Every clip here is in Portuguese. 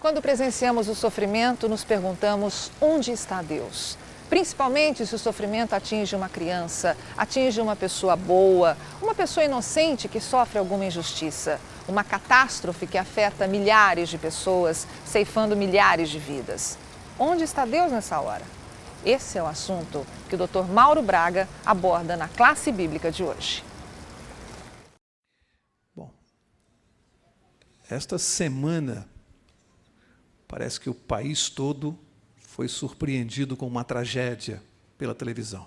Quando presenciamos o sofrimento, nos perguntamos onde está Deus? Principalmente se o sofrimento atinge uma criança, atinge uma pessoa boa, uma pessoa inocente que sofre alguma injustiça, uma catástrofe que afeta milhares de pessoas, ceifando milhares de vidas. Onde está Deus nessa hora? Esse é o assunto que o Dr. Mauro Braga aborda na classe bíblica de hoje. Bom, esta semana parece que o país todo foi surpreendido com uma tragédia pela televisão.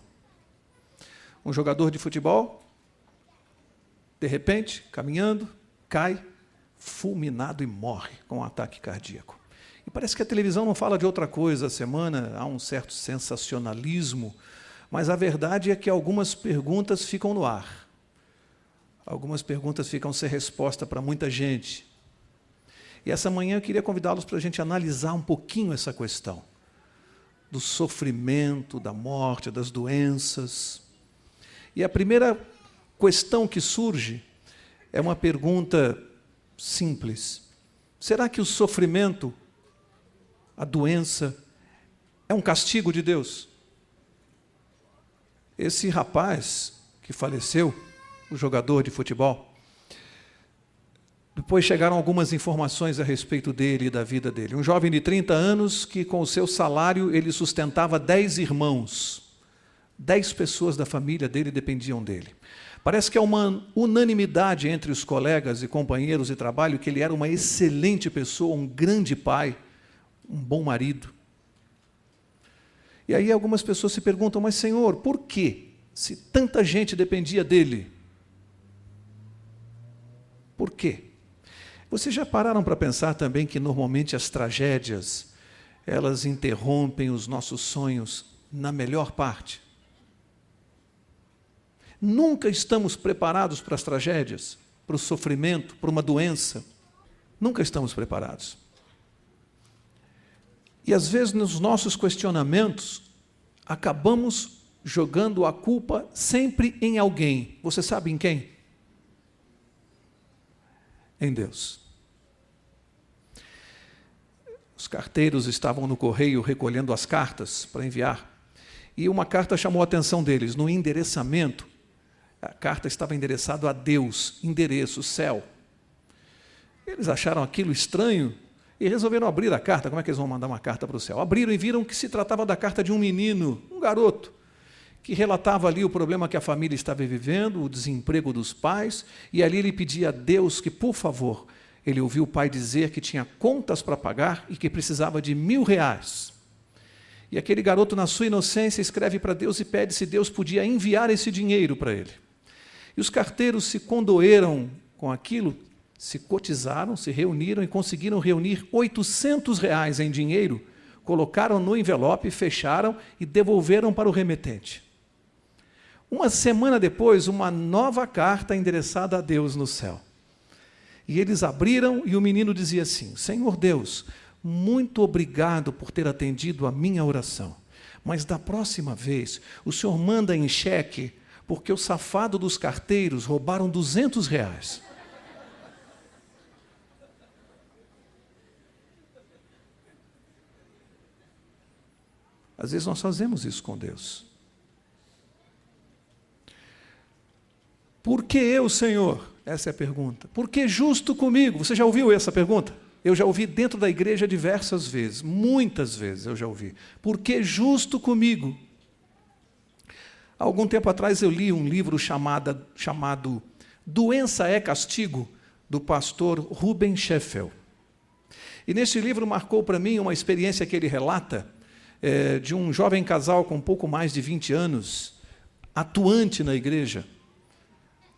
Um jogador de futebol, de repente, caminhando, cai, fulminado e morre com um ataque cardíaco. E parece que a televisão não fala de outra coisa a semana, há um certo sensacionalismo, mas a verdade é que algumas perguntas ficam no ar. Algumas perguntas ficam sem resposta para muita gente. E essa manhã eu queria convidá-los para a gente analisar um pouquinho essa questão do sofrimento, da morte, das doenças. E a primeira questão que surge é uma pergunta simples. Será que o sofrimento, a doença, é um castigo de Deus? Esse rapaz que faleceu, o jogador de futebol, depois chegaram algumas informações a respeito dele e da vida dele. Um jovem de 30 anos que, com o seu salário, ele sustentava 10 irmãos. 10 pessoas da família dele dependiam dele. Parece que é uma unanimidade entre os colegas e companheiros de trabalho que ele era uma excelente pessoa, um grande pai, um bom marido. E aí algumas pessoas se perguntam, mas Senhor, por quê? Se tanta gente dependia dele. Por quê? Vocês já pararam para pensar também que normalmente as tragédias, elas interrompem os nossos sonhos na melhor parte? Nunca estamos preparados para as tragédias, para o sofrimento, para uma doença. Nunca estamos preparados. E às vezes nos nossos questionamentos, acabamos jogando a culpa sempre em alguém. Você sabe em quem? Em Deus. Os carteiros estavam no correio recolhendo as cartas para enviar, e uma carta chamou a atenção deles. No endereçamento, a carta estava endereçada a Deus, endereço, céu. Eles acharam aquilo estranho e resolveram abrir a carta. Como é que eles vão mandar uma carta para o céu? Abriram e viram que se tratava da carta de um menino, um garoto, que relatava ali o problema que a família estava vivendo, o desemprego dos pais, e ali ele pedia a Deus que, por favor, ele ouviu o pai dizer que tinha contas para pagar e que precisava de R$1.000. E aquele garoto, na sua inocência, escreve para Deus e pede se Deus podia enviar esse dinheiro para ele. E os carteiros se condoeram com aquilo, se cotizaram, se reuniram e conseguiram reunir R$800 em dinheiro, colocaram no envelope, fecharam e devolveram para o remetente. Uma semana depois, uma nova carta endereçada a Deus no céu. E eles abriram e o menino dizia assim: Senhor Deus, muito obrigado por ter atendido a minha oração, mas da próxima vez o Senhor manda em cheque, porque o safado dos carteiros roubaram R$200. Às vezes nós fazemos isso com Deus. Por que eu, Senhor? Essa é a pergunta. Por que justo comigo? Você já ouviu essa pergunta? Eu já ouvi dentro da igreja diversas vezes, muitas vezes eu já ouvi. Por que justo comigo? Há algum tempo atrás eu li um livro chamado Doença é Castigo, do pastor Ruben Sheffield. E nesse livro marcou para mim uma experiência que ele relata de um jovem casal com um pouco mais de 20 anos, atuante na igreja,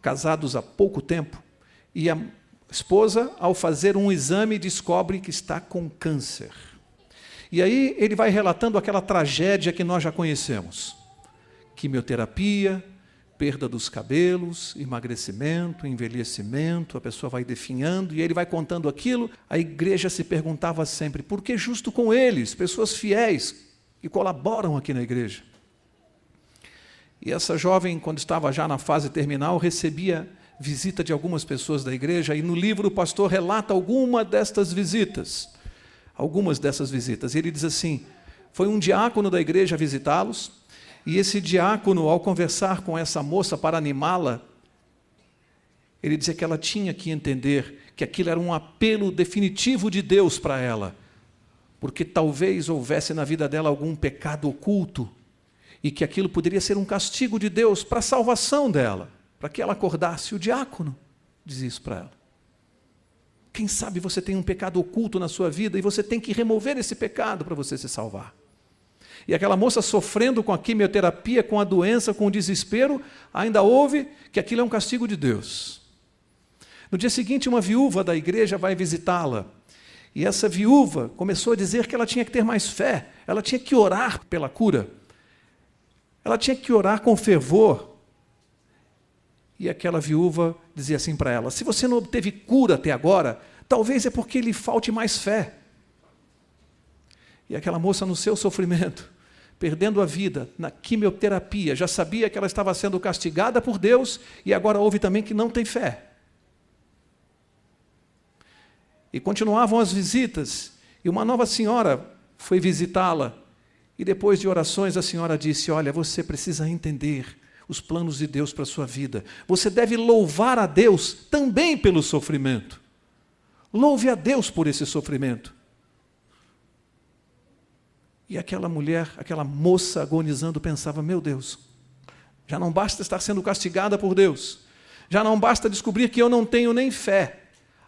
casados há pouco tempo, e a esposa, ao fazer um exame, descobre que está com câncer. E aí ele vai relatando aquela tragédia que nós já conhecemos. Quimioterapia, perda dos cabelos, emagrecimento, envelhecimento, a pessoa vai definhando, e ele vai contando aquilo. A igreja se perguntava sempre, por que justo com eles, pessoas fiéis, que colaboram aqui na igreja? E essa jovem, quando estava já na fase terminal, recebia visita de algumas pessoas da igreja, e no livro o pastor relata alguma destas visitas. algumas dessas visitas. Ele diz assim, foi um diácono da igreja a visitá-los, e esse diácono, ao conversar com essa moça para animá-la, ele dizia que ela tinha que entender que aquilo era um apelo definitivo de Deus para ela, porque talvez houvesse na vida dela algum pecado oculto, e que aquilo poderia ser um castigo de Deus para a salvação dela, para que ela acordasse. O diácono diz isso para ela. Quem sabe você tem um pecado oculto na sua vida e você tem que remover esse pecado para você se salvar. E aquela moça sofrendo com a quimioterapia, com a doença, com o desespero, ainda ouve que aquilo é um castigo de Deus. No dia seguinte, uma viúva da igreja vai visitá-la. E essa viúva começou a dizer que ela tinha que ter mais fé, ela tinha que orar pela cura. Ela tinha que orar com fervor. E aquela viúva dizia assim para ela, se você não obteve cura até agora, talvez é porque lhe falte mais fé. E aquela moça, no seu sofrimento, perdendo a vida na quimioterapia, já sabia que ela estava sendo castigada por Deus e agora ouve também que não tem fé. E continuavam as visitas, e uma nova senhora foi visitá-la. E depois de orações, a senhora disse, olha, você precisa entender os planos de Deus para a sua vida. Você deve louvar a Deus também pelo sofrimento. Louve a Deus por esse sofrimento. E aquela mulher, aquela moça agonizando, pensava, meu Deus, já não basta estar sendo castigada por Deus, já não basta descobrir que eu não tenho nem fé,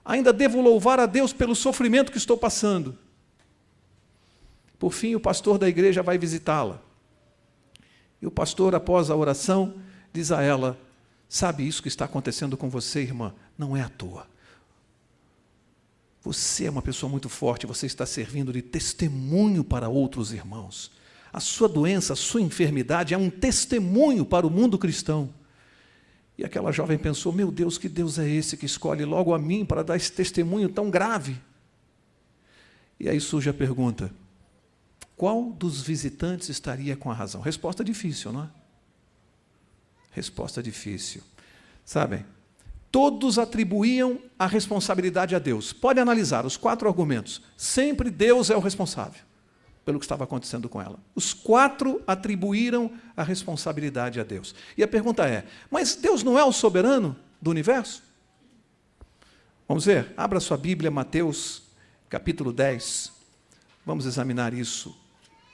ainda devo louvar a Deus pelo sofrimento que estou passando. Por fim, o pastor da igreja vai visitá-la. E o pastor, após a oração, diz a ela, sabe, isso que está acontecendo com você, irmã, não é à toa. Você é uma pessoa muito forte, você está servindo de testemunho para outros irmãos. A sua doença, a sua enfermidade é um testemunho para o mundo cristão. E aquela jovem pensou, meu Deus, que Deus é esse que escolhe logo a mim para dar esse testemunho tão grave? E aí surge a pergunta, qual dos visitantes estaria com a razão? Resposta difícil, não é? Resposta difícil. Sabem, todos atribuíam a responsabilidade a Deus. Pode analisar os 4 argumentos. Sempre Deus é o responsável pelo que estava acontecendo com ela. Os 4 atribuíram a responsabilidade a Deus. E a pergunta é, mas Deus não é o soberano do universo? Vamos ver, abra sua Bíblia, Mateus, capítulo 10. Vamos examinar isso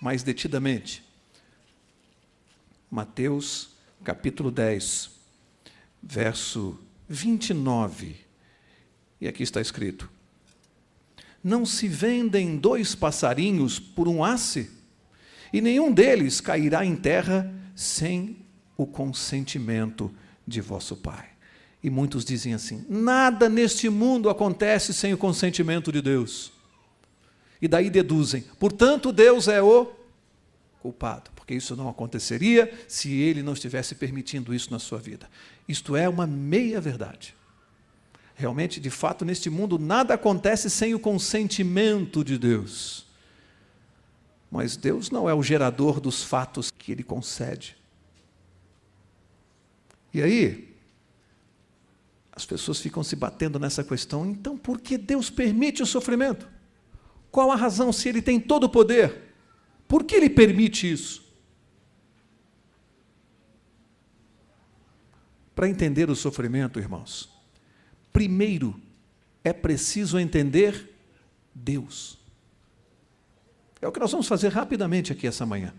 mais detidamente. Mateus, capítulo 10, verso 29. E aqui está escrito, não se vendem 2 passarinhos por um asse, e nenhum deles cairá em terra sem o consentimento de vosso Pai. E muitos dizem assim, nada neste mundo acontece sem o consentimento de Deus. E daí deduzem, portanto, Deus é o culpado, porque isso não aconteceria se Ele não estivesse permitindo isso na sua vida. Isto é uma meia-verdade. Realmente, de fato, neste mundo, nada acontece sem o consentimento de Deus. Mas Deus não é o gerador dos fatos que Ele concede. E aí, as pessoas ficam se batendo nessa questão, então por que Deus permite o sofrimento? Qual a razão se Ele tem todo o poder? Por que Ele permite isso? Para entender o sofrimento, irmãos, primeiro é preciso entender Deus. É o que nós vamos fazer rapidamente aqui essa manhã.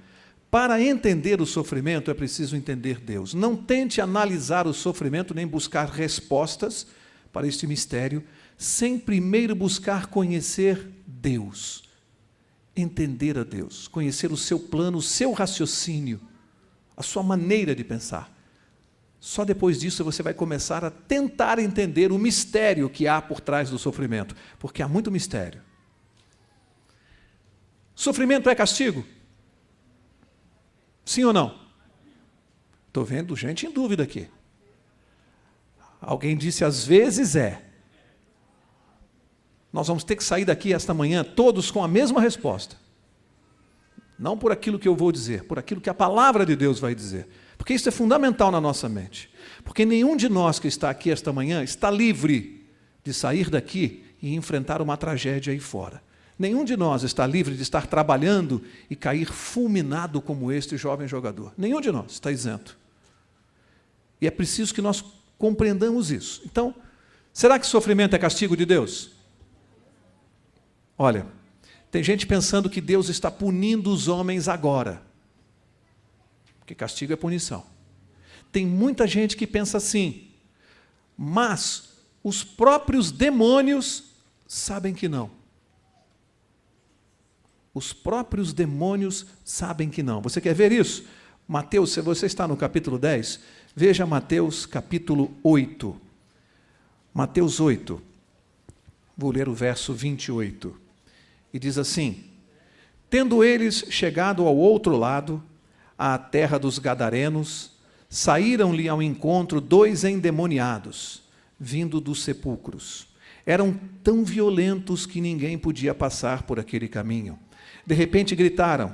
Para entender o sofrimento é preciso entender Deus. Não tente analisar o sofrimento nem buscar respostas para este mistério sem primeiro buscar conhecer Deus, entender a Deus, conhecer o seu plano, o seu raciocínio, a sua maneira de pensar. Só depois disso você vai começar a tentar entender o mistério que há por trás do sofrimento, porque há muito mistério. Sofrimento é castigo? Sim ou não? Estou vendo gente em dúvida aqui. Alguém disse, às vezes é. Nós vamos ter que sair daqui esta manhã todos com a mesma resposta. Não por aquilo que eu vou dizer, por aquilo que a palavra de Deus vai dizer. Porque isso é fundamental na nossa mente. Porque nenhum de nós que está aqui esta manhã está livre de sair daqui e enfrentar uma tragédia aí fora. Nenhum de nós está livre de estar trabalhando e cair fulminado como este jovem jogador. Nenhum de nós está isento. E é preciso que nós compreendamos isso. Então, será que sofrimento é castigo de Deus? Olha, tem gente pensando que Deus está punindo os homens agora. Porque castigo é punição. Tem muita gente que pensa assim, mas os próprios demônios sabem que não. Os próprios demônios sabem que não. Você quer ver isso? Mateus, se você está no capítulo 10, veja Mateus capítulo 8. Mateus 8. Vou ler o verso 28. E diz assim: tendo eles chegado ao outro lado, à terra dos Gadarenos, saíram-lhe ao encontro 2 endemoniados, vindo dos sepulcros. Eram tão violentos que ninguém podia passar por aquele caminho. De repente gritaram: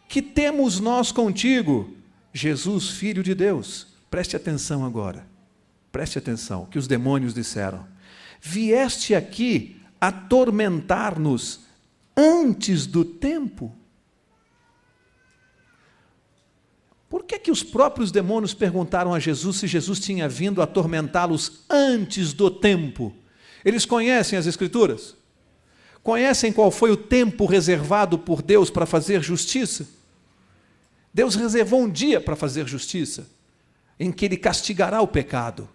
que temos nós contigo, Jesus, Filho de Deus? Preste atenção agora. Preste atenção, que os demônios disseram: vieste aqui atormentar-nos antes do tempo? Por que os próprios demônios perguntaram a Jesus se Jesus tinha vindo atormentá-los antes do tempo? Eles conhecem as Escrituras? Conhecem qual foi o tempo reservado por Deus para fazer justiça? Deus reservou um dia para fazer justiça, em que Ele castigará o pecado.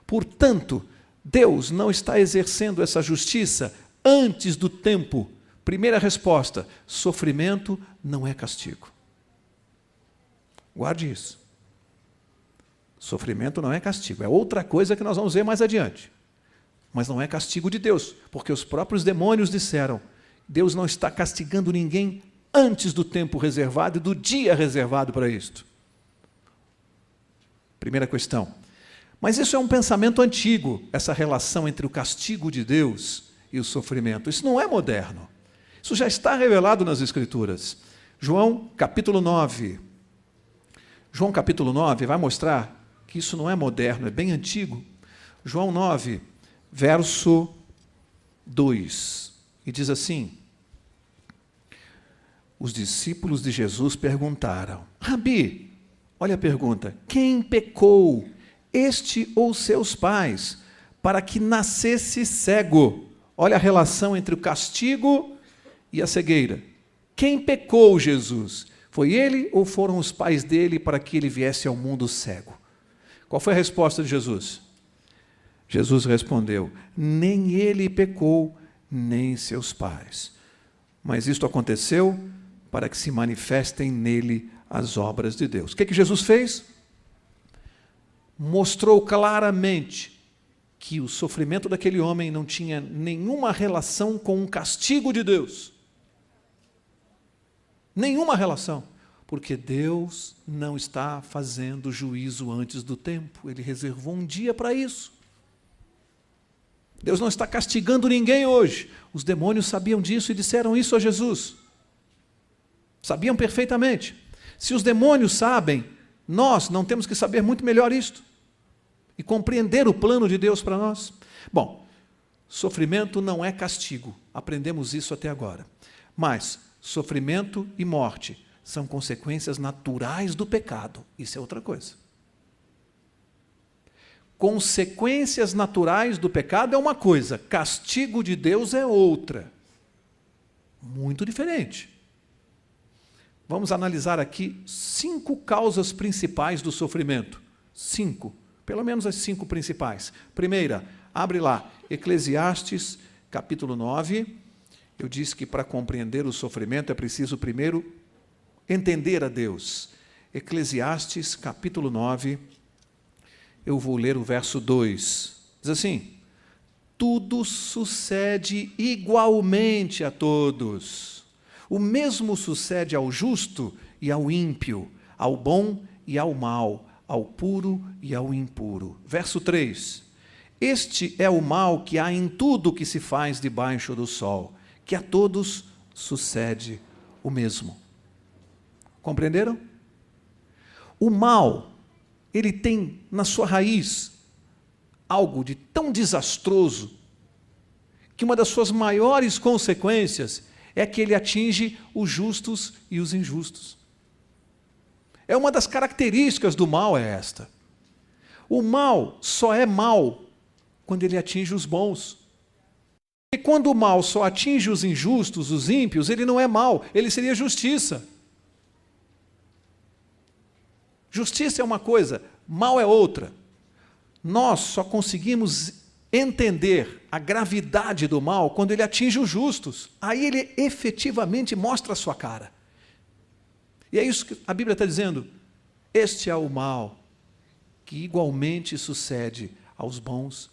Portanto, Deus não está exercendo essa justiça antes do tempo. Primeira resposta: sofrimento não é castigo. Guarde isso. Sofrimento não é castigo. É outra coisa que nós vamos ver mais adiante. Mas não é castigo de Deus, porque os próprios demônios disseram: Deus não está castigando ninguém antes do tempo reservado e do dia reservado para isto. Primeira questão. Mas isso é um pensamento antigo, essa relação entre o castigo de Deus e o sofrimento. Isso não é moderno. Isso já está revelado nas Escrituras. João capítulo 9. João capítulo 9 vai mostrar que isso não é moderno, é bem antigo. João 9, verso 2. E diz assim: os discípulos de Jesus perguntaram: Rabi, olha a pergunta, quem pecou, este ou seus pais, para que nascesse cego? Olha a relação entre o castigo e a cegueira. Quem pecou, Jesus? Foi ele ou foram os pais dele para que ele viesse ao mundo cego? Qual foi a resposta de Jesus? Jesus respondeu: nem ele pecou, nem seus pais. Mas isto aconteceu para que se manifestem nele as obras de Deus. O que Jesus fez? Mostrou claramente que o sofrimento daquele homem não tinha nenhuma relação com o castigo de Deus. Nenhuma relação. Porque Deus não está fazendo juízo antes do tempo. Ele reservou um dia para isso. Deus não está castigando ninguém hoje. Os demônios sabiam disso e disseram isso a Jesus. Sabiam perfeitamente. Se os demônios sabem, nós não temos que saber muito melhor isto e compreender o plano de Deus para nós. Bom, sofrimento não é castigo. Aprendemos isso até agora. Mas sofrimento e morte são consequências naturais do pecado. Isso é outra coisa. Consequências naturais do pecado é uma coisa, castigo de Deus é outra. Muito diferente. Vamos analisar aqui 5 causas principais do sofrimento. 5, pelo menos as 5 principais. Primeira, abre lá, Eclesiastes, capítulo 9. Eu disse que para compreender o sofrimento é preciso primeiro entender a Deus. Eclesiastes, capítulo 9, eu vou ler o verso 2. Diz assim: tudo sucede igualmente a todos. O mesmo sucede ao justo e ao ímpio, ao bom e ao mau, ao puro e ao impuro. Verso 3. Este é o mal que há em tudo que se faz debaixo do sol, que a todos sucede o mesmo. Compreenderam? O mal, ele tem na sua raiz algo de tão desastroso que uma das suas maiores consequências é que ele atinge os justos e os injustos. É uma das características do mal, é esta. O mal só é mal quando ele atinge os bons. E quando o mal só atinge os injustos, os ímpios, ele não é mal, ele seria justiça. Justiça é uma coisa, mal é outra. Nós só conseguimos entender a gravidade do mal quando ele atinge os justos. Aí ele efetivamente mostra a sua cara. E é isso que a Bíblia está dizendo. Este é o mal que igualmente sucede aos bons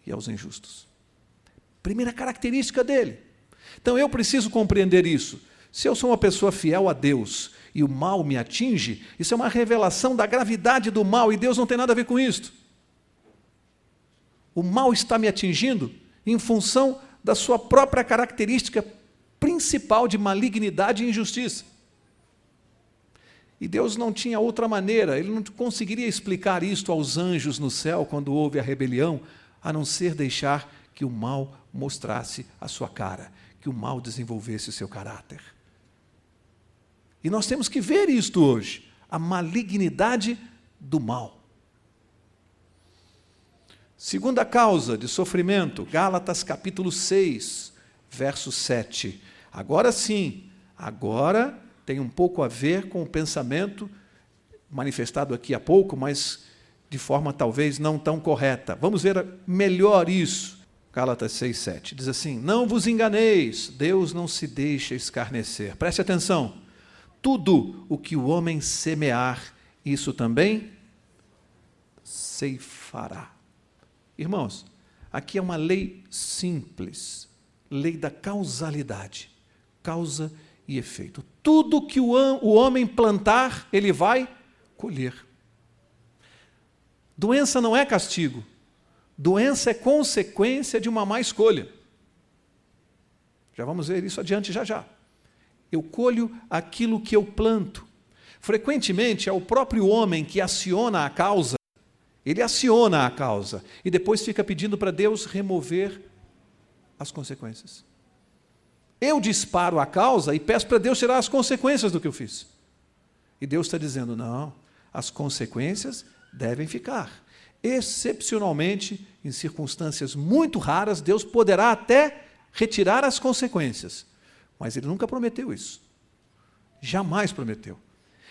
e aos injustos. Primeira característica dele. Então eu preciso compreender isso. Se eu sou uma pessoa fiel a Deus e o mal me atinge, isso é uma revelação da gravidade do mal e Deus não tem nada a ver com isto. O mal está me atingindo em função da sua própria característica principal de malignidade e injustiça. E Deus não tinha outra maneira, ele não conseguiria explicar isto aos anjos no céu quando houve a rebelião, a não ser deixar que o mal mostrasse a sua cara, que o mal desenvolvesse o seu caráter. E nós temos que ver isto hoje, a malignidade do mal. Segunda causa de sofrimento, Gálatas capítulo 6, verso 7. Agora sim, agora tem um pouco a ver com o pensamento manifestado aqui há pouco, mas de forma talvez não tão correta. Vamos ver melhor isso. Gálatas 6, 7. Diz assim: não vos enganeis, Deus não se deixa escarnecer. Preste atenção. Tudo o que o homem semear, isso também ceifará. Irmãos, aqui é uma lei simples, lei da causalidade, causa e efeito. Tudo que o homem plantar, ele vai colher. Doença não é castigo, doença é consequência de uma má escolha. Já vamos ver isso adiante já. Eu colho aquilo que eu planto. Frequentemente é o próprio homem que aciona a causa. Ele aciona a causa e depois fica pedindo para Deus remover as consequências. Eu disparo a causa e peço para Deus tirar as consequências do que eu fiz. E Deus está dizendo, não, as consequências devem ficar. Excepcionalmente, em circunstâncias muito raras, Deus poderá até retirar as consequências. Mas Ele nunca prometeu isso. Jamais prometeu.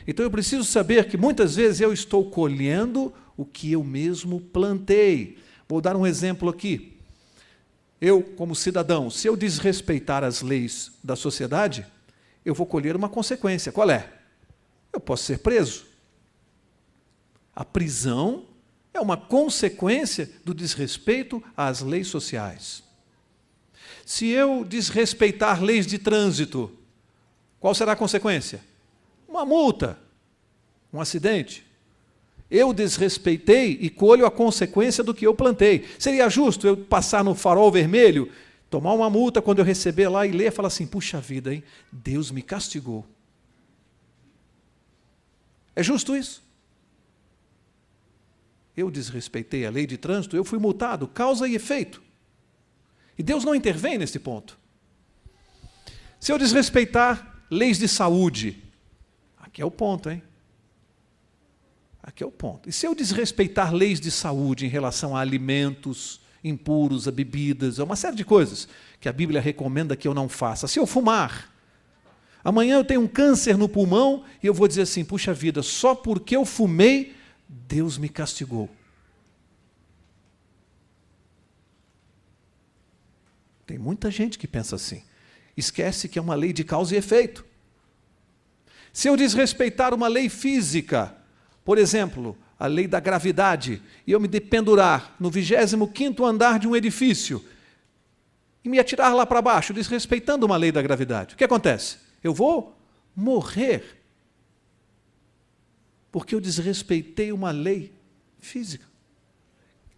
Então eu preciso saber que muitas vezes eu estou colhendo o que eu mesmo plantei. Vou dar um exemplo aqui. Eu, como cidadão, se eu desrespeitar as leis da sociedade, eu vou colher uma consequência. Qual é? Eu posso ser preso. A prisão é uma consequência do desrespeito às leis sociais. Se eu desrespeitar leis de trânsito, qual será a consequência? Uma multa, um acidente. Eu desrespeitei e colho a consequência do que eu plantei. Seria justo eu passar no farol vermelho, tomar uma multa quando eu receber lá e ler e falar assim, puxa vida, hein? Deus me castigou. É justo isso? Eu desrespeitei a lei de trânsito, eu fui multado, causa e efeito. E Deus não intervém nesse ponto. Se eu desrespeitar leis de saúde, aqui é o ponto, hein? Aqui é o ponto. E se eu desrespeitar leis de saúde em relação a alimentos impuros, a bebidas, a uma série de coisas que a Bíblia recomenda que eu não faça. Se eu fumar, amanhã eu tenho um câncer no pulmão e eu vou dizer assim, puxa vida, só porque eu fumei, Deus me castigou. Tem muita gente que pensa assim. Esquece que é uma lei de causa e efeito. Se eu desrespeitar uma lei física, por exemplo, a lei da gravidade, e eu me dependurar no 25º andar de um edifício e me atirar lá para baixo, desrespeitando uma lei da gravidade, o que acontece? Eu vou morrer, porque eu desrespeitei uma lei física.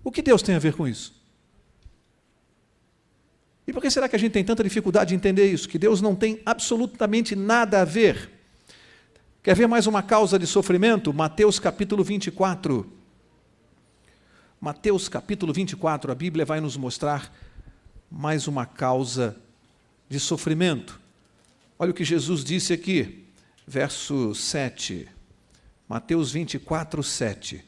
O que Deus tem a ver com isso? E por que será que a gente tem tanta dificuldade de entender isso? Que Deus não tem absolutamente nada a ver. Quer ver mais uma causa de sofrimento? Mateus capítulo 24. Mateus capítulo 24, a Bíblia vai nos mostrar mais uma causa de sofrimento. Olha o que Jesus disse aqui, verso 7. Mateus 24, 7.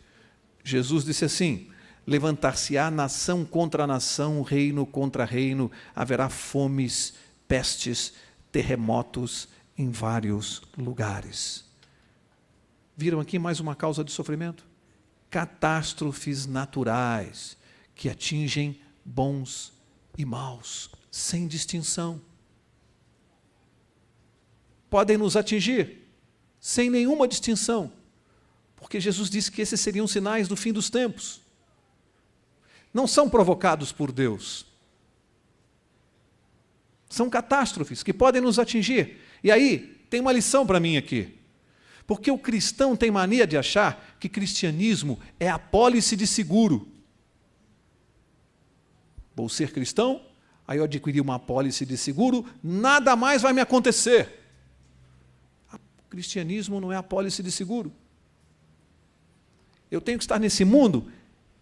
Jesus disse assim: levantar-se-á nação contra nação, reino contra reino, haverá fomes, pestes, terremotos em vários lugares. Viram aqui mais uma causa de sofrimento? Catástrofes naturais que atingem bons e maus, sem distinção. Podem nos atingir sem nenhuma distinção, porque Jesus disse que esses seriam sinais do fim dos tempos. Não são provocados por Deus. São catástrofes que podem nos atingir. E aí, tem uma lição para mim aqui. Porque o cristão tem mania de achar que cristianismo é apólice de seguro. Vou ser cristão, aí eu adquiri uma apólice de seguro, nada mais vai me acontecer. O cristianismo não é apólice de seguro. Eu tenho que estar nesse mundo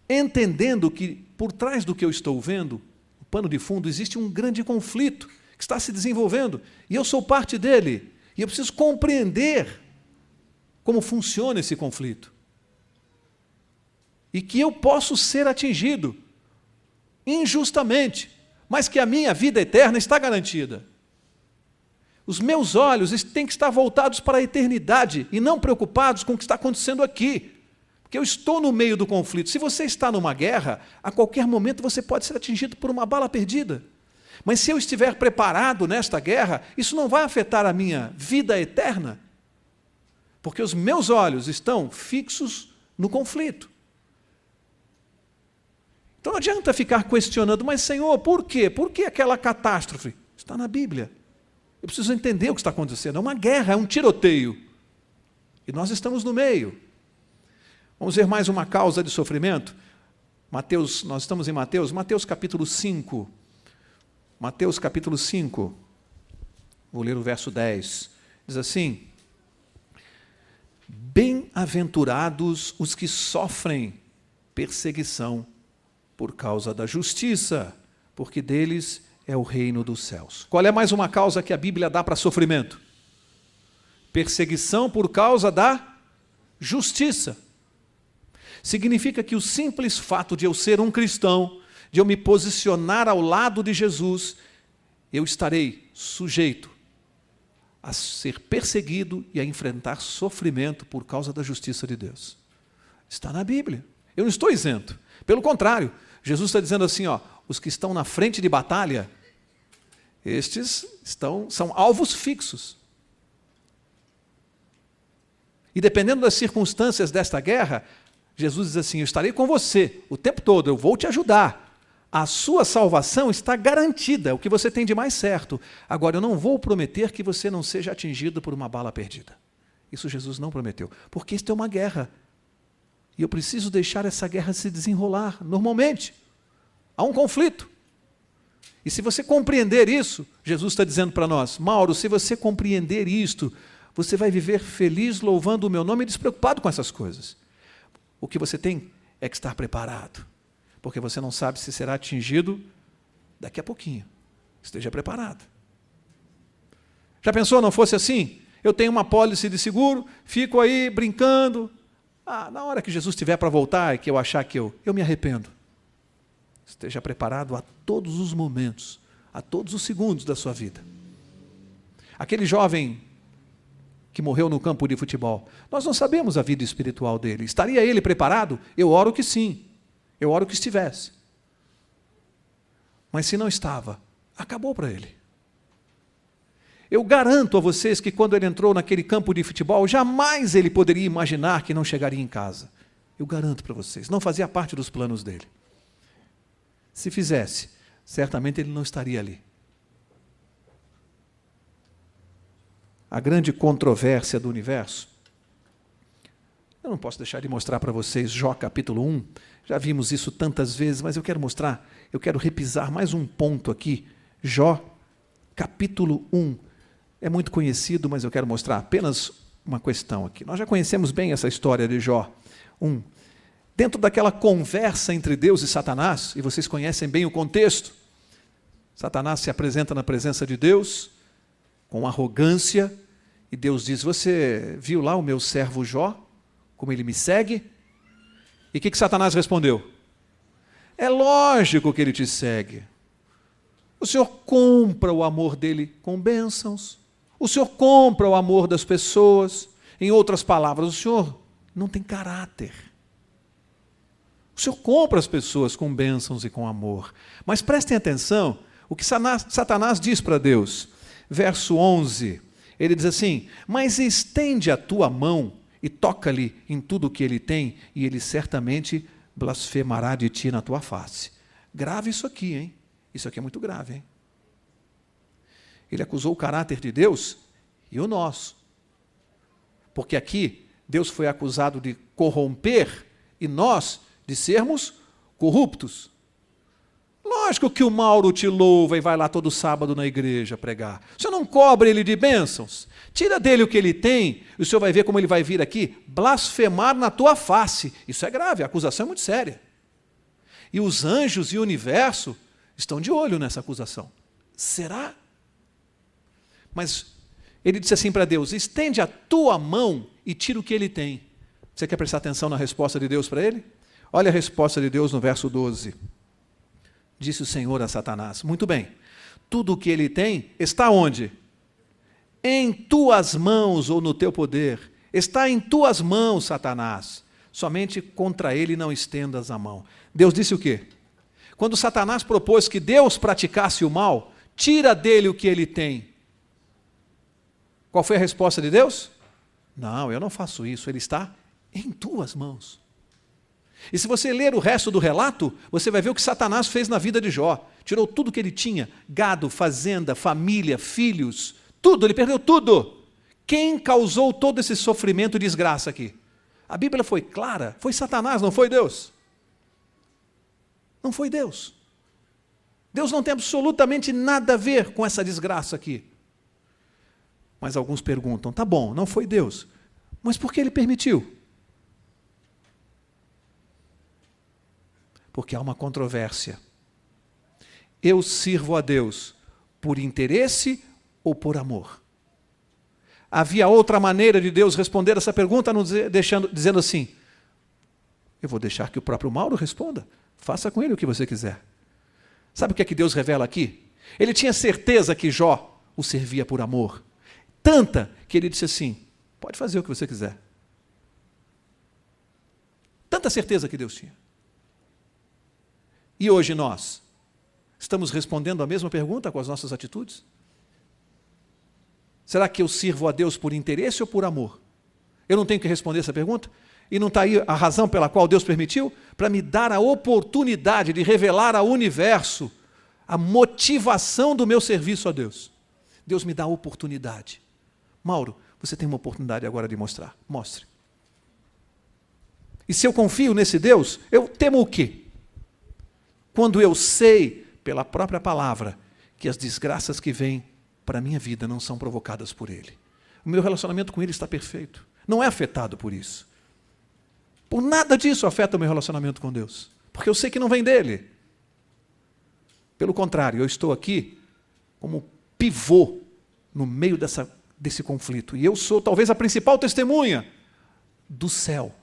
entendendo que, por trás do que eu estou vendo, no pano de fundo, existe um grande conflito que está se desenvolvendo, e eu sou parte dele, e eu preciso compreender como funciona esse conflito. E que eu posso ser atingido injustamente, mas que a minha vida eterna está garantida. Os meus olhos têm que estar voltados para a eternidade e não preocupados com o que está acontecendo aqui. Porque eu estou no meio do conflito. Se você está numa guerra, a qualquer momento você pode ser atingido por uma bala perdida. Mas se eu estiver preparado nesta guerra, isso não vai afetar a minha vida eterna. Porque os meus olhos estão fixos no conflito. Então não adianta ficar questionando, mas Senhor, por quê? Por que aquela catástrofe? Está na Bíblia. Eu preciso entender o que está acontecendo. É uma guerra, é um tiroteio. E nós estamos no meio. Vamos ver mais uma causa de sofrimento? Nós estamos em Mateus capítulo 5. Mateus capítulo 5. Vou ler o verso 10. Diz assim: bem-aventurados os que sofrem perseguição por causa da justiça, porque deles é o reino dos céus. Qual é mais uma causa que a Bíblia dá para sofrimento? Perseguição por causa da justiça. Significa que o simples fato de eu ser um cristão, de eu me posicionar ao lado de Jesus, eu estarei sujeito a ser perseguido e a enfrentar sofrimento por causa da justiça de Deus. Está na Bíblia. Eu não estou isento. Pelo contrário, Jesus está dizendo assim, os que estão na frente de batalha, estes são alvos fixos. E dependendo das circunstâncias desta guerra, Jesus diz assim: eu estarei com você o tempo todo, eu vou te ajudar. A sua salvação está garantida, o que você tem de mais certo. Agora, eu não vou prometer que você não seja atingido por uma bala perdida. Isso Jesus não prometeu, porque isto é uma guerra. E eu preciso deixar essa guerra se desenrolar normalmente. Há um conflito. E se você compreender isso, Jesus está dizendo para nós: Mauro, se você compreender isto, você vai viver feliz, louvando o meu nome e despreocupado com essas coisas. O que você tem é que estar preparado, porque você não sabe se será atingido daqui a pouquinho. Esteja preparado. Já pensou, não fosse assim? Eu tenho uma apólice de seguro, fico aí brincando. Na hora que Jesus estiver para voltar e que eu achar que eu me arrependo. Esteja preparado a todos os momentos, a todos os segundos da sua vida. Aquele jovem que morreu no campo de futebol, nós não sabemos a vida espiritual dele. Estaria ele preparado? Eu oro que sim. Eu oro que estivesse. Mas se não estava, acabou para ele. Eu garanto a vocês que quando ele entrou naquele campo de futebol, jamais ele poderia imaginar que não chegaria em casa. Eu garanto para vocês, não fazia parte dos planos dele. Se fizesse, certamente ele não estaria ali. A grande controvérsia do universo. Eu não posso deixar de mostrar para vocês Jó capítulo 1. Já vimos isso tantas vezes, mas eu quero repisar mais um ponto aqui. Jó capítulo 1. É muito conhecido, mas eu quero mostrar apenas uma questão aqui. Nós já conhecemos bem essa história de Jó 1. Dentro daquela conversa entre Deus e Satanás, e vocês conhecem bem o contexto, Satanás se apresenta na presença de Deus com arrogância, e Deus diz: você viu lá o meu servo Jó, como ele me segue? E o que Satanás respondeu? É lógico que ele te segue. O Senhor compra o amor dele com bênçãos. O Senhor compra o amor das pessoas. Em outras palavras, o Senhor não tem caráter. O Senhor compra as pessoas com bênçãos e com amor. Mas prestem atenção o que Satanás diz para Deus. Verso 11, ele diz assim: mas estende a tua mão e toca-lhe em tudo o que ele tem, e ele certamente blasfemará de ti na tua face. Grave isso aqui, hein? Isso aqui é muito grave, hein? Ele acusou o caráter de Deus e o nosso. Porque aqui Deus foi acusado de corromper e nós de sermos corruptos. Lógico que o Mauro te louva e vai lá todo sábado na igreja pregar. O Senhor não cobra ele de bênçãos. Tira dele o que ele tem, e o Senhor vai ver como ele vai vir aqui blasfemar na tua face. Isso é grave, a acusação é muito séria. E os anjos e o universo estão de olho nessa acusação. Será? Mas ele disse assim para Deus: estende a tua mão e tira o que ele tem. Você quer prestar atenção na resposta de Deus para ele? Olha a resposta de Deus no verso 12. Disse o Senhor a Satanás: muito bem, tudo o que ele tem está onde? Em tuas mãos ou no teu poder. Está em tuas mãos, Satanás. Somente contra ele não estendas a mão. Deus disse o quê? Quando Satanás propôs que Deus praticasse o mal, tira dele o que ele tem. Qual foi a resposta de Deus? Não, eu não faço isso, ele está em tuas mãos. E se você ler o resto do relato, você vai ver o que Satanás fez na vida de Jó. Tirou tudo que ele tinha, gado, fazenda, família, filhos, tudo, ele perdeu tudo. Quem causou todo esse sofrimento e desgraça aqui? A Bíblia foi clara, foi Satanás, não foi Deus. Não foi Deus. Deus não tem absolutamente nada a ver com essa desgraça aqui. Mas alguns perguntam: tá bom, não foi Deus, mas por que ele permitiu? Porque há uma controvérsia. Eu sirvo a Deus por interesse ou por amor? Havia outra maneira de Deus responder essa pergunta, dizendo assim: eu vou deixar que o próprio Mauro responda. Faça com ele o que você quiser. Sabe o que é que Deus revela aqui? Ele tinha certeza que Jó o servia por amor. Tanta que ele disse assim: pode fazer o que você quiser. Tanta certeza que Deus tinha. E hoje nós estamos respondendo a mesma pergunta com as nossas atitudes? Será que eu sirvo a Deus por interesse ou por amor? Eu não tenho que responder essa pergunta? E não está aí a razão pela qual Deus permitiu? Para me dar a oportunidade de revelar ao universo a motivação do meu serviço a Deus. Deus me dá a oportunidade. Mauro, você tem uma oportunidade agora de mostrar. Mostre. E se eu confio nesse Deus, eu temo o quê? Quando eu sei, pela própria palavra, que as desgraças que vêm para a minha vida não são provocadas por Ele. O meu relacionamento com Ele está perfeito. Não é afetado por isso. Por nada disso afeta o meu relacionamento com Deus. Porque eu sei que não vem dEle. Pelo contrário, eu estou aqui como pivô no meio desse conflito. E eu sou talvez a principal testemunha do céu.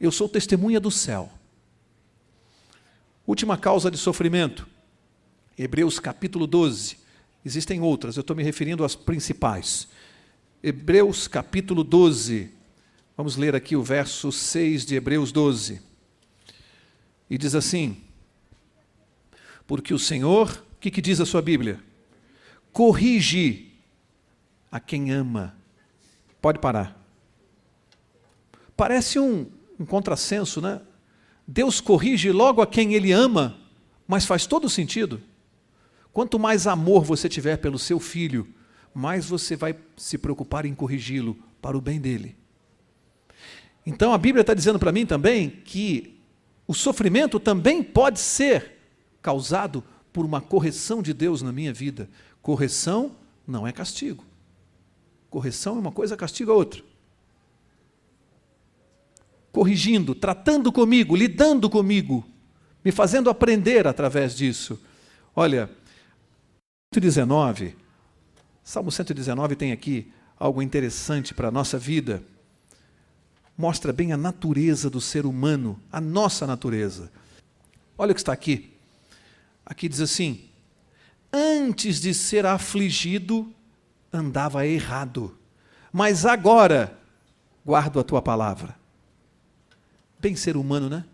Eu sou testemunha do céu. Última causa de sofrimento, Hebreus capítulo 12. Existem outras, eu estou me referindo às principais. Hebreus capítulo 12. Vamos ler aqui o verso 6 de Hebreus 12. E diz assim: porque o Senhor, o que diz a sua Bíblia? Corrige a quem ama. Pode parar. Parece um contrassenso, né? Deus corrige logo a quem Ele ama, mas faz todo sentido. Quanto mais amor você tiver pelo seu filho, mais você vai se preocupar em corrigi-lo para o bem dele. Então a Bíblia está dizendo para mim também que o sofrimento também pode ser causado por uma correção de Deus na minha vida. Correção não é castigo. Correção é uma coisa, castigo é outra. Corrigindo, tratando comigo, lidando comigo, me fazendo aprender através disso. Olha, 19, Salmo 119 tem aqui algo interessante para a nossa vida. Mostra bem a natureza do ser humano, a nossa natureza. Olha o que está aqui. Aqui diz assim: antes de ser afligido, andava errado, mas agora guardo a tua palavra. Bem ser humano, né?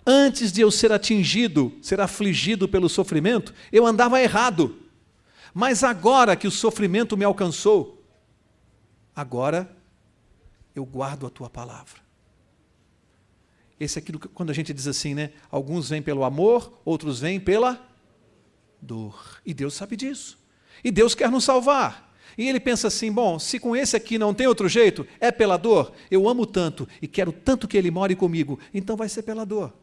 Antes de eu ser atingido, ser afligido pelo sofrimento, eu andava errado. Mas agora que o sofrimento me alcançou, agora eu guardo a tua palavra. Esse é aquilo que, quando a gente diz assim, né? Alguns vêm pelo amor, outros vêm pela dor. E Deus sabe disso. E Deus quer nos salvar. E ele pensa assim, bom, se com esse aqui não tem outro jeito, é pela dor, eu amo tanto e quero tanto que ele more comigo, então vai ser pela dor.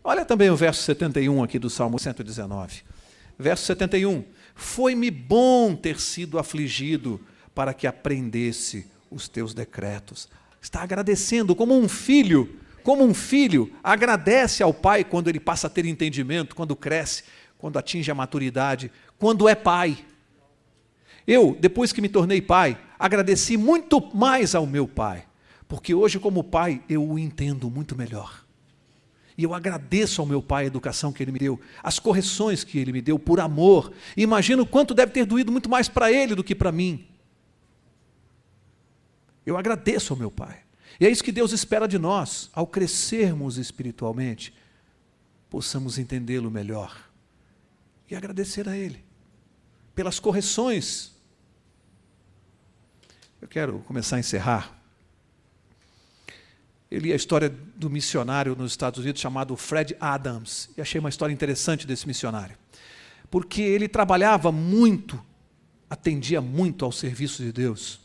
Olha também o verso 71 aqui do Salmo 119. Verso 71. Foi-me bom ter sido afligido para que aprendesse os teus decretos. Está agradecendo como um filho agradece ao pai quando ele passa a ter entendimento, quando cresce, quando atinge a maturidade, quando é pai. Eu, depois que me tornei pai, agradeci muito mais ao meu pai, porque hoje como pai eu o entendo muito melhor. E eu agradeço ao meu pai a educação que ele me deu, as correções que ele me deu por amor. E imagino o quanto deve ter doído muito mais para ele do que para mim. Eu agradeço ao meu pai. E é isso que Deus espera de nós, ao crescermos espiritualmente, possamos entendê-lo melhor e agradecer a Ele pelas correções. Eu quero começar a encerrar. Eu li a história do missionário nos Estados Unidos chamado Fred Adams, e achei uma história interessante desse missionário, porque ele trabalhava muito, atendia muito ao serviço de Deus.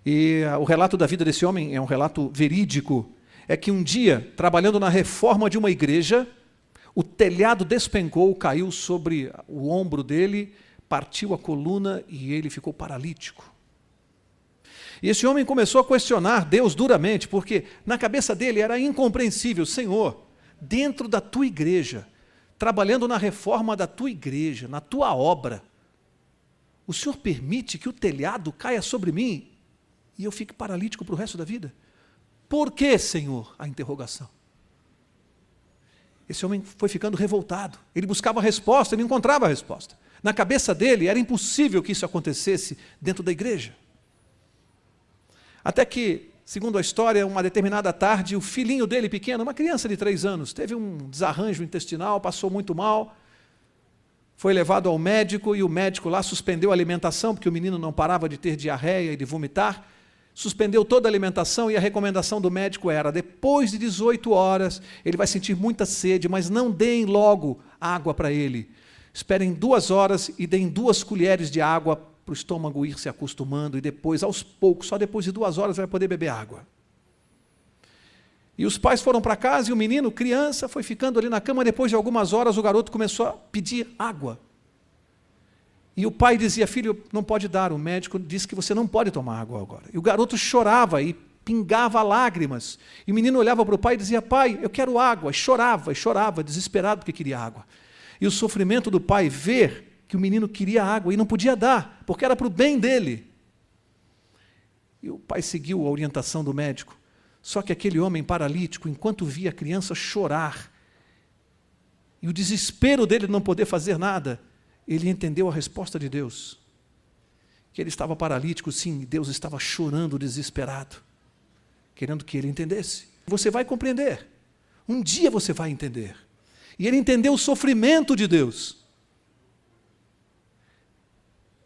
E o relato da vida desse homem é um relato verídico. É que um dia, trabalhando na reforma de uma igreja, o telhado despencou, caiu sobre o ombro dele, partiu a coluna e ele ficou paralítico. E esse homem começou a questionar Deus duramente, porque na cabeça dele era incompreensível: Senhor, dentro da tua igreja, trabalhando na reforma da tua igreja, na tua obra, o Senhor permite que o telhado caia sobre mim e eu fique paralítico para o resto da vida? Por que, Senhor? A interrogação. Esse homem foi ficando revoltado. Ele buscava a resposta, ele não encontrava a resposta. Na cabeça dele era impossível que isso acontecesse dentro da igreja. Até que, segundo a história, uma determinada tarde, o filhinho dele pequeno, uma criança de 3 anos, teve um desarranjo intestinal, passou muito mal, foi levado ao médico e o médico lá suspendeu a alimentação, porque o menino não parava de ter diarreia e de vomitar. Suspendeu toda a alimentação e a recomendação do médico era: depois de 18 horas, ele vai sentir muita sede, mas não deem logo água para ele. Esperem 2 horas e deem 2 colheres de água para o estômago ir se acostumando, e depois, aos poucos, só depois de 2 horas vai poder beber água. E os pais foram para casa e o menino, criança, foi ficando ali na cama. Depois de algumas horas, o garoto começou a pedir água. E o pai dizia: filho, não pode dar, o médico disse que você não pode tomar água agora. E o garoto chorava e pingava lágrimas. E o menino olhava para o pai e dizia: pai, eu quero água. E chorava, desesperado porque queria água. E o sofrimento do pai ver que o menino queria água e não podia dar, porque era para o bem dele. E o pai seguiu a orientação do médico. Só que aquele homem paralítico, enquanto via a criança chorar, e o desespero dele de não poder fazer nada, ele entendeu a resposta de Deus. Que ele estava paralítico, sim, e Deus estava chorando desesperado, querendo que ele entendesse. Você vai compreender. Um dia você vai entender. E ele entendeu o sofrimento de Deus.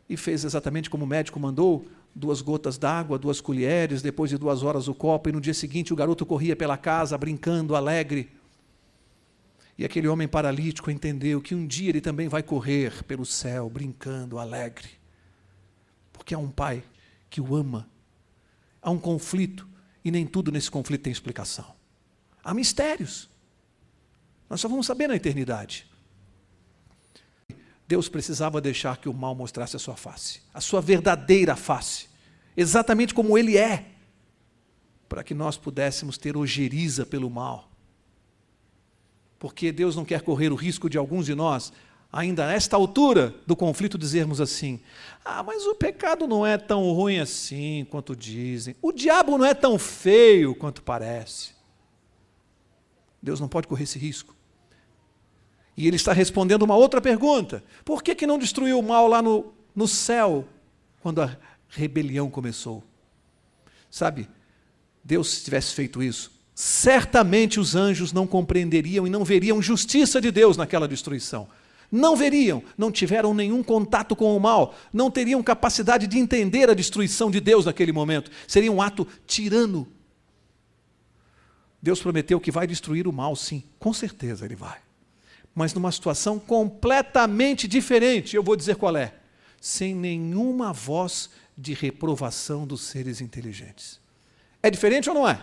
E fez exatamente como o médico mandou: 2 gotas d'água, 2 colheres, depois de 2 horas o copo, e no dia seguinte o garoto corria pela casa, brincando, alegre. E aquele homem paralítico entendeu que um dia ele também vai correr pelo céu, brincando, alegre. Porque há um pai que o ama. Há um conflito, e nem tudo nesse conflito tem explicação. Há mistérios. Nós só vamos saber na eternidade. Deus precisava deixar que o mal mostrasse a sua face, a sua verdadeira face, exatamente como ele é, para que nós pudéssemos ter ojeriza pelo mal. Porque Deus não quer correr o risco de alguns de nós ainda nesta altura do conflito, dizermos assim: mas o pecado não é tão ruim assim quanto dizem. O diabo não é tão feio quanto parece. Deus não pode correr esse risco. E ele está respondendo uma outra pergunta: por que não destruiu o mal lá no céu, quando a rebelião começou? Sabe, Deus, se tivesse feito isso, certamente os anjos não compreenderiam e não veriam justiça de Deus naquela destruição. Não veriam, não tiveram nenhum contato com o mal, não teriam capacidade de entender a destruição de Deus naquele momento. Seria um ato tirano. Deus prometeu que vai destruir o mal, sim, com certeza ele vai. Mas numa situação completamente diferente, eu vou dizer qual é: sem nenhuma voz de reprovação dos seres inteligentes. É diferente ou não é?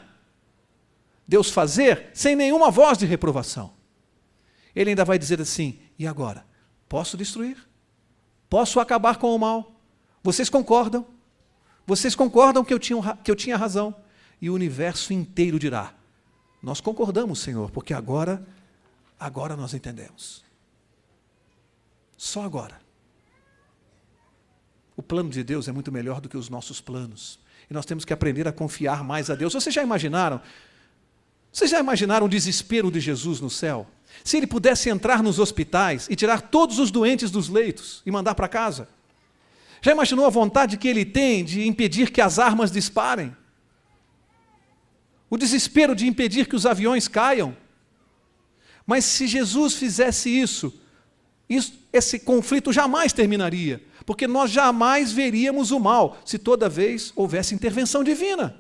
Deus fazer sem nenhuma voz de reprovação. Ele ainda vai dizer assim: e agora? Posso destruir? Posso acabar com o mal? Vocês concordam? Vocês concordam que eu tinha razão? E o universo inteiro dirá: nós concordamos, Senhor, porque agora nós entendemos. Só agora. O plano de Deus é muito melhor do que os nossos planos. E nós temos que aprender a confiar mais a Deus. Vocês já imaginaram o desespero de Jesus no céu? Se ele pudesse entrar nos hospitais e tirar todos os doentes dos leitos e mandar para casa? Já imaginou a vontade que ele tem de impedir que as armas disparem? O desespero de impedir que os aviões caiam? Mas se Jesus fizesse isso, esse conflito jamais terminaria, porque nós jamais veríamos o mal se toda vez houvesse intervenção divina,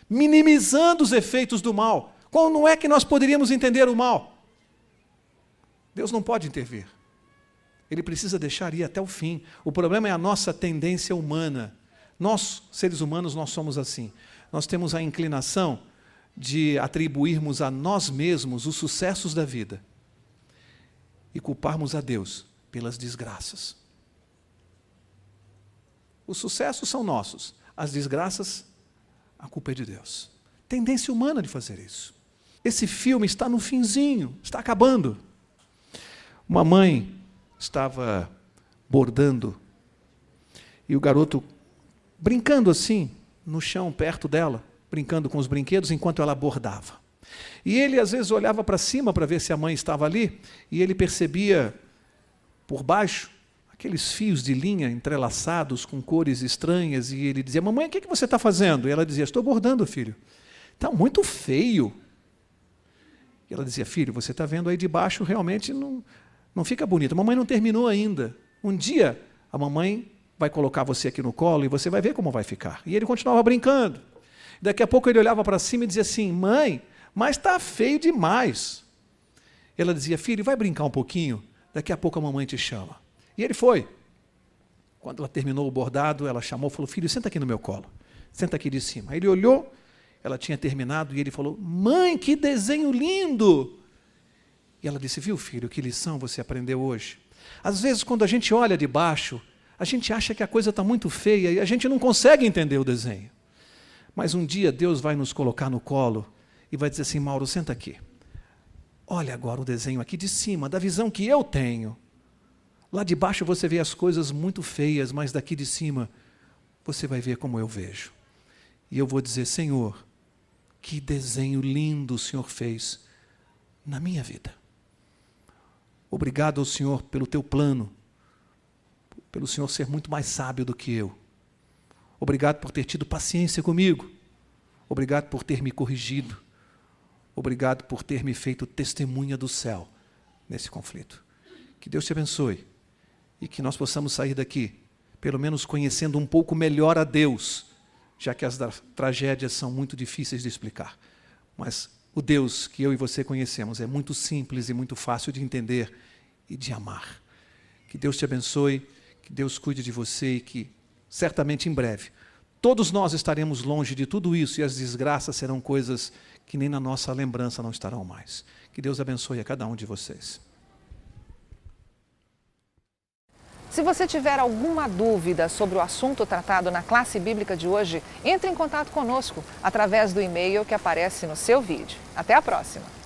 minimizando os efeitos do mal. Como é que nós poderíamos entender o mal? Deus não pode intervir. Ele precisa deixar ir até o fim. O problema é a nossa tendência humana. Nós, seres humanos, nós somos assim. Nós temos a inclinação de atribuirmos a nós mesmos os sucessos da vida e culparmos a Deus pelas desgraças. Os sucessos são nossos, as desgraças, a culpa é de Deus. Tendência humana de fazer isso. Esse filme está no finzinho, está acabando. Uma mãe estava bordando e o garoto brincando assim, no chão perto dela, brincando com os brinquedos enquanto ela bordava. E ele às vezes olhava para cima para ver se a mãe estava ali e ele percebia por baixo aqueles fios de linha entrelaçados com cores estranhas e ele dizia: mamãe, o que você está fazendo? E ela dizia: estou bordando, filho. Está muito feio. E ela dizia: filho, você está vendo aí de baixo, realmente não fica bonito. A mamãe não terminou ainda. Um dia a mamãe vai colocar você aqui no colo e você vai ver como vai ficar. E ele continuava brincando. Daqui a pouco ele olhava para cima e dizia assim: mãe, mas está feio demais. Ela dizia: filho, vai brincar um pouquinho, daqui a pouco a mamãe te chama. E ele foi. Quando ela terminou o bordado, ela chamou e falou: filho, senta aqui no meu colo, senta aqui de cima. Aí ele olhou, ela tinha terminado e ele falou: mãe, que desenho lindo! E ela disse: viu, filho, que lição você aprendeu hoje? Às vezes, quando a gente olha de baixo, a gente acha que a coisa está muito feia e a gente não consegue entender o desenho. Mas um dia Deus vai nos colocar no colo e vai dizer assim: Mauro, senta aqui. Olha agora o desenho aqui de cima, da visão que eu tenho. Lá de baixo você vê as coisas muito feias, mas daqui de cima você vai ver como eu vejo. E eu vou dizer: Senhor, que desenho lindo o Senhor fez na minha vida. Obrigado ao Senhor pelo teu plano, pelo Senhor ser muito mais sábio do que eu. Obrigado por ter tido paciência comigo. Obrigado por ter me corrigido. Obrigado por ter me feito testemunha do céu nesse conflito. Que Deus te abençoe e que nós possamos sair daqui, pelo menos conhecendo um pouco melhor a Deus, já que as tragédias são muito difíceis de explicar. Mas o Deus que eu e você conhecemos é muito simples e muito fácil de entender e de amar. Que Deus te abençoe, que Deus cuide de você e que, certamente em breve, todos nós estaremos longe de tudo isso e as desgraças serão coisas que nem na nossa lembrança não estarão mais. Que Deus abençoe a cada um de vocês. Se você tiver alguma dúvida sobre o assunto tratado na classe bíblica de hoje, entre em contato conosco através do e-mail que aparece no seu vídeo. Até a próxima!